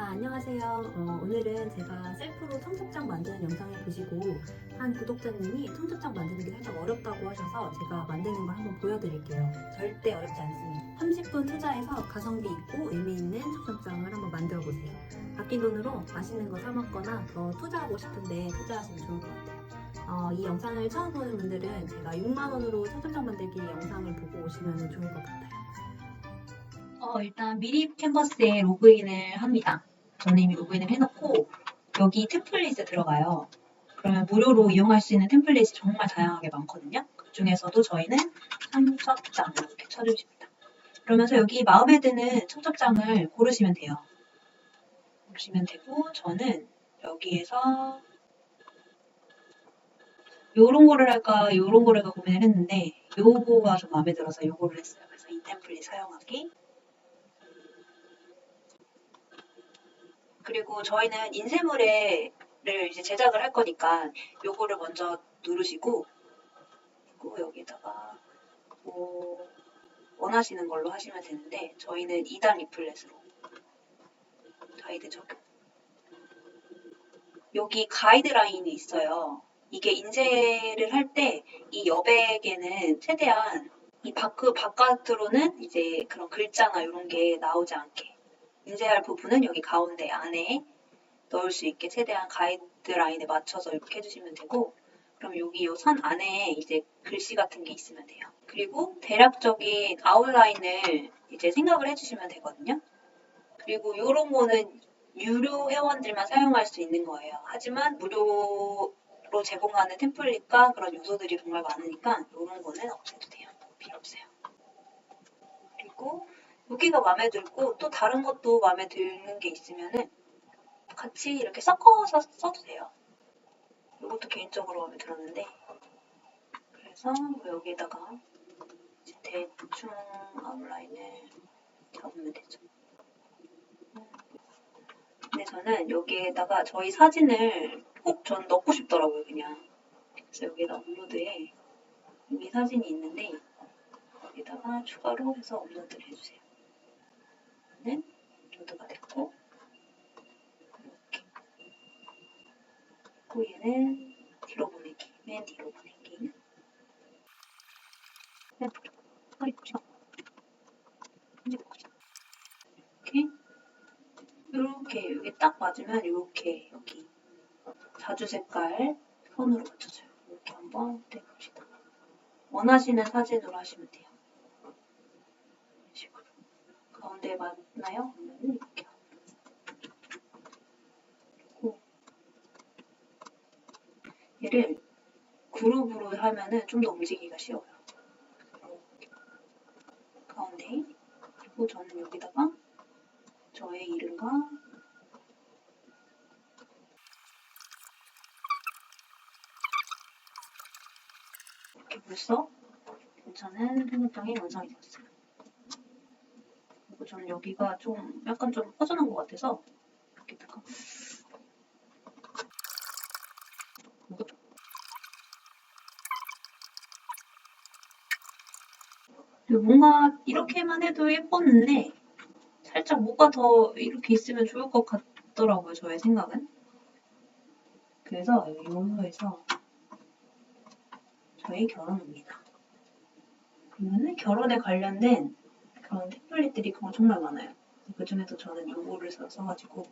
안녕하세요. 오늘은 제가 셀프로 청첩장 만드는 영상을 보시고 한 구독자님이 청첩장 만드는 게 살짝 어렵다고 하셔서 제가 만드는 걸 한번 보여드릴게요. 절대 어렵지 않습니다. 30분 투자해서 가성비 있고 의미 있는 청첩장을 한번 만들어 보세요. 아낀 돈으로 맛있는 거 사 먹거나 더 투자하고 싶은데 투자하시면 좋을 것 같아요. 이 영상을 처음 보는 분들은 제가 6만 원으로 청첩장 만들기 영상을 보고 오시면 좋을 것 같아요. 일단 미리 캔버스에 로그인을 합니다. 저는 이미 로그인을 해놓고 여기 템플릿에 들어가요. 그러면 무료로 이용할 수 있는 템플릿이 정말 다양하게 많거든요. 그 중에서도 저희는 청첩장 이렇게 쳐주십니다. 그러면서 여기 마음에 드는 청첩장을 고르시면 돼요. 고르시면 되고 저는 여기에서 요런 거를 할까 요런 거를 할까 고민을 했는데 요거가 좀 마음에 들어서 요거를 했어요. 그래서 이 템플릿 사용하기. 그리고 저희는 인쇄물을 이제 제작을 할 거니까 요거를 먼저 누르시고 그리고 여기다가 뭐 원하시는 걸로 하시면 되는데 저희는 2단 리플렛으로 가이드 적용. 여기 가이드라인이 있어요. 이게 인쇄를 할 때 이 여백에는 최대한 이 바깥으로는 이제 그런 글자나 이런 게 나오지 않게 인쇄할 부분은 여기 가운데 안에 넣을 수 있게 최대한 가이드라인에 맞춰서 이렇게 해주시면 되고 그럼 여기 요 선 안에 이제 글씨 같은 게 있으면 돼요. 그리고 대략적인 아웃라인을 이제 생각을 해주시면 되거든요. 그리고 이런 거는 유료 회원들만 사용할 수 있는 거예요. 하지만 무료로 제공하는 템플릿과 그런 요소들이 정말 많으니까 이런 거는 없애도 돼요. 필요 없어요. 그리고 여기가 마음에 들고 또 다른 것도 마음에 드는 게 있으면은 같이 이렇게 섞어서 써도 돼요. 이것도 개인적으로 마음에 들었는데 그래서 여기에다가 대충 아웃라인을 잡으면 되죠. 근데 저는 여기에다가 저희 사진을 꼭 전 넣고 싶더라고요, 그냥. 그래서 여기에다 업로드에 여기 사진이 있는데 여기다가 추가로 해서 업로드를 해주세요. 는 로드가 됐고 이렇게. 그리고 얘는 뒤로 보내기, 맨 뒤로 보내기. 이렇게 여기 딱 맞으면 이렇게 여기 자주 색깔 선으로 맞춰줘요. 이렇게 한번 떼봅시다. 원하시는 사진으로 하시면 돼요. 이런 식으로. 가운데 맞나요? 그러면 이렇게 하고 얘를 그룹으로 하면은 좀 더 움직이기가 쉬워요. 이렇게. 가운데 그리고 저는 여기다가 저의 이름과 이렇게 벌써 괜찮은 통일장이 완성이 되었어요. 그리고 저는 여기가 좀 약간 좀 허전한 것 같아서 여기다가 뭔가 이렇게만 해도 예뻤는데 살짝 뭐가 더 이렇게 있으면 좋을 것 같더라고요. 저의 생각은. 그래서 여기 요소에서 저희 결혼입니다. 그러면은 결혼에 관련된 그런 템플릿들이 정말 많아요. 그 중에서 저는 요거를 써가지고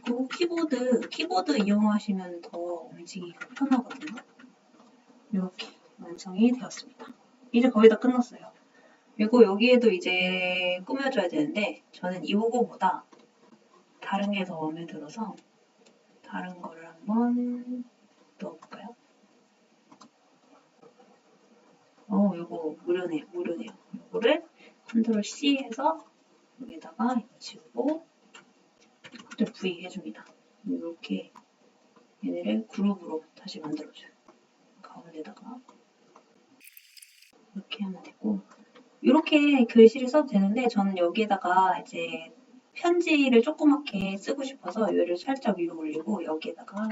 그리고 키보드 이용하시면 더 움직이기가 편하거든요. 이렇게 완성이 되었습니다. 이제 거의 다 끝났어요. 그리고 여기에도 이제 꾸며줘야 되는데 저는 이거보다 다른 게 더 마음에 들어서 다른 거를 한번 넣어볼까요? 이거 무료네요. 이거를 컨트롤 C 해서 여기다가 지우고 컨트롤 V 해줍니다. 이렇게 얘네를 그룹으로 다시 만들어줘요. 가운데다가 이렇게 하면 되고 이렇게 글씨를 써도 되는데 저는 여기에다가 이제 편지를 조그맣게 쓰고 싶어서 얘를 살짝 위로 올리고 여기에다가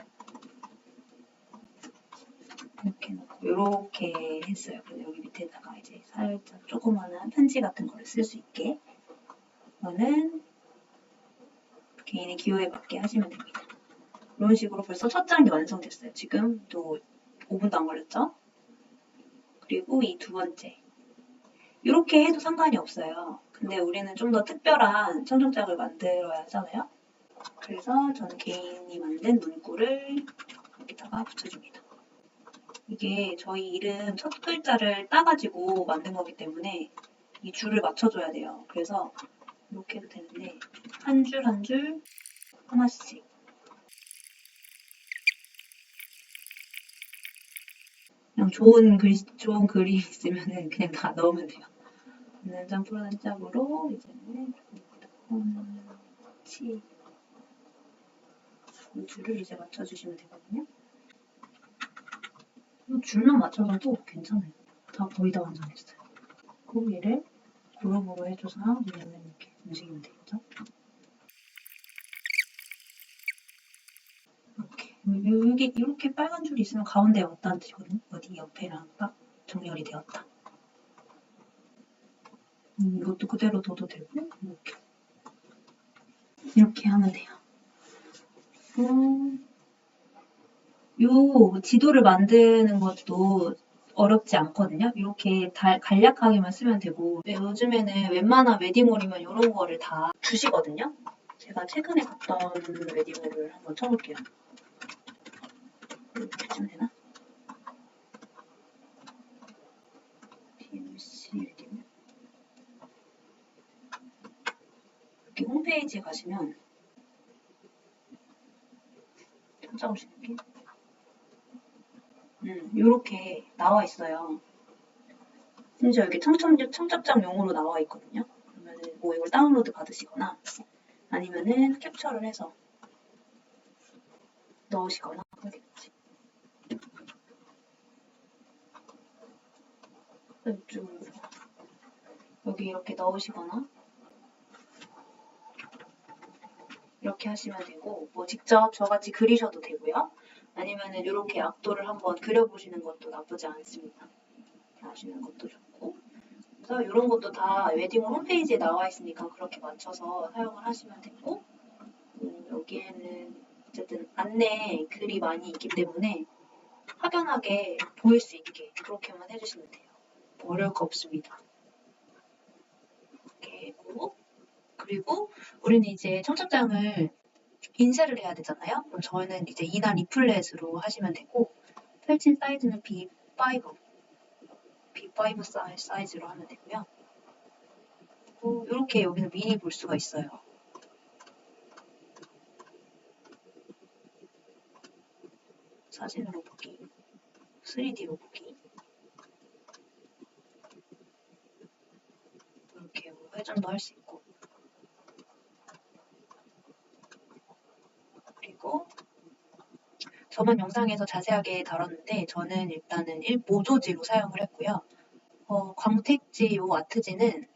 이렇게 놓고 이렇게 했어요. 그래서 여기 밑에다가 이제 살짝 조그마한 편지 같은 거를 쓸 수 있게 이거는 개인의 기호에 맞게 하시면 됩니다. 이런 식으로 벌써 첫 장이 완성됐어요. 지금 또 5분도 안 걸렸죠? 그리고 이 두 번째. 이렇게 해도 상관이 없어요. 근데 우리는 좀 더 특별한 청정장을 만들어야 하잖아요. 그래서 저는 개인이 만든 문구를 여기다가 붙여줍니다. 이게 저희 이름 첫 글자를 따가지고 만든 거기 때문에 이 줄을 맞춰줘야 돼요. 그래서 이렇게 해도 되는데 한 줄 한 줄 하나씩. 그냥 좋은 그림 있으면은 그냥 다 넣으면 돼요. 장 푸른 짝으로 이제는 치 이 줄을 이제 맞춰주시면 되거든요. 이 줄만 맞춰줘도 괜찮아요. 다 거의 다 완성했어요. 그리고 얘를 고루고루 해줘서 위에는 이렇게 움직이면 되겠죠? 이렇게 여기 이렇게 빨간 줄이 있으면 가운데에 왔다는 뜻이거든요. 어디 옆에랑 딱 정렬이 되었다. 이것도 그대로 둬도 되고 이렇게 하면 돼요. 요 지도를 만드는 것도 어렵지 않거든요. 이렇게 간략하게만 쓰면 되고 요즘에는 웬만한 웨딩홀이면 이런 거를 다 주시거든요. 제가 최근에 갔던 웨딩홀을 한번 쳐볼게요. 이렇게 치면 되나? BMC 웨딩홀 이렇게 홈페이지에 가시면 찾아오시는 게 이렇게 나와 있어요. 심지어 여기 청첩장용으로 나와 있거든요. 그러면은 뭐 이걸 다운로드 받으시거나 아니면은 캡처를 해서 넣으시거나 어디지? 이쪽으로 여기 이렇게 넣으시거나 이렇게 하시면 되고 뭐 직접 저같이 그리셔도 되고요. 아니면은 이렇게 악도를 한번 그려보시는 것도 나쁘지 않습니다. 이렇게 하시는 것도 좋고 그래서 이런 것도 다 웨딩홀 홈페이지에 나와 있으니까 그렇게 맞춰서 사용을 하시면 되고 여기에는 어쨌든 안내 글이 많이 있기 때문에 확연하게 보일 수 있게 그렇게만 해주시면 돼요. 어려울 거 없습니다. 이렇게 하고 그리고 우리는 이제 청첩장을 인쇄를 해야 되잖아요. 그럼 저희는 이제 2단 리플렛으로 하시면 되고 펼친 사이즈는 B5 사이즈로 하면 되고요. 이렇게 여기는 미리 볼 수가 있어요. 사진으로 보기, 3D로 보기 이렇게 회전도 할 수 있고 그리고 저번 영상에서 자세하게 다뤘는데 저는 일단은 1모조지로 사용을 했고요. 광택지 요 아트지는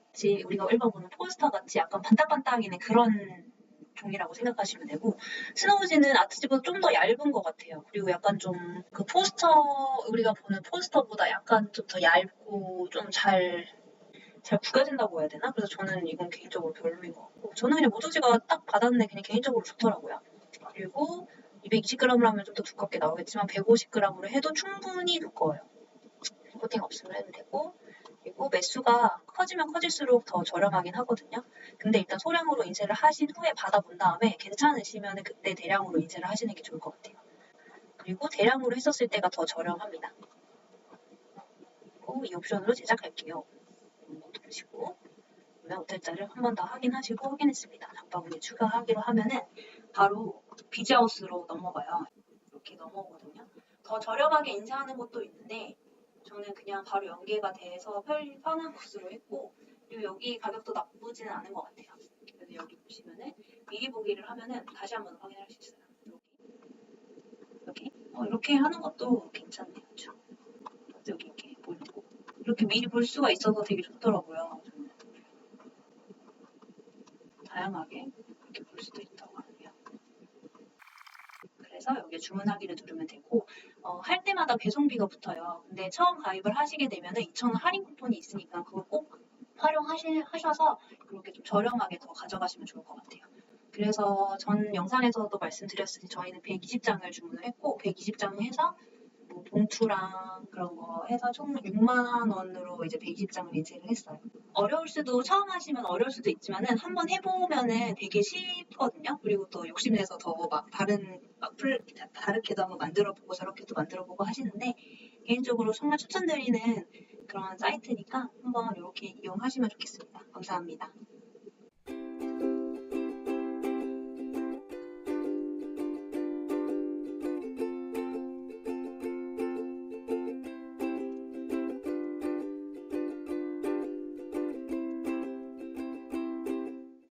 우리가 일반 보는 포스터 같이 약간 반딱반딱이는 그런 종이라고 생각하시면 되고 스노우지는 아트지보다 좀 더 얇은 것 같아요. 그리고 약간 좀 그 우리가 보는 포스터보다 약간 좀 더 얇고 좀 잘 구겨진다고 해야 되나? 그래서 저는 이건 개인적으로 별로인 것 같고 저는 그냥 모조지가 딱 받았는데 그냥 개인적으로 좋더라고요. 그리고 220g을 하면 좀 더 두껍게 나오겠지만 150g으로 해도 충분히 두꺼워요. 코팅 없으면 해도 되고 그리고 매수가 커지면 커질수록 더 저렴하긴 하거든요. 근데 일단 소량으로 인쇄를 하신 후에 받아본 다음에 괜찮으시면 그때 대량으로 인쇄를 하시는 게 좋을 것 같아요. 그리고 대량으로 했었을 때가 더 저렴합니다. 그리고 이 옵션으로 제작할게요. 이것도 보시고 그러면 오탈자를 한 번 더 확인하시고 확인했습니다. 장바구니 추가하기로 하면은 바로 비즈하우스로 넘어가요. 이렇게 넘어오거든요. 더 저렴하게 인쇄하는 것도 있는데 저는 그냥 바로 연계가 돼서 편한 곳으로 했고 그리고 여기 가격도 나쁘지는 않은 것 같아요. 그래서 여기 보시면은 미리 보기를 하면은 다시 한번 확인할 수 있어요. 이렇게 하는 것도 괜찮네요. 여기 이렇게 보이고 이렇게 미리 볼 수가 있어서 되게 좋더라고요. 저는. 다양하게 이렇게 볼 수도 있다고 하네요. 그래서 여기 주문하기를 누르면 되고 할 때마다 배송비가 붙어요. 근데 처음 가입을 하시게 되면은 2,000원 할인 쿠폰이 있으니까 그걸 꼭 활용하셔서 그렇게 좀 저렴하게 더 가져가시면 좋을 것 같아요. 그래서 전 영상에서도 말씀드렸듯이 저희는 120장을 주문을 했고 120장 해서 뭐 봉투랑 그런 거 해서 총 6만 원으로 이제 120장을 인쇄를 했어요. 어려울 수도 처음 하시면 어려울 수도 있지만은 한번 해보면은 되게 쉽거든요. 그리고 또 욕심내서 더 막 다르게도 한번 만들어보고 저렇게도 만들어보고 하시는데 개인적으로 정말 추천드리는 그런 사이트니까 한번 이렇게 이용하시면 좋겠습니다. 감사합니다.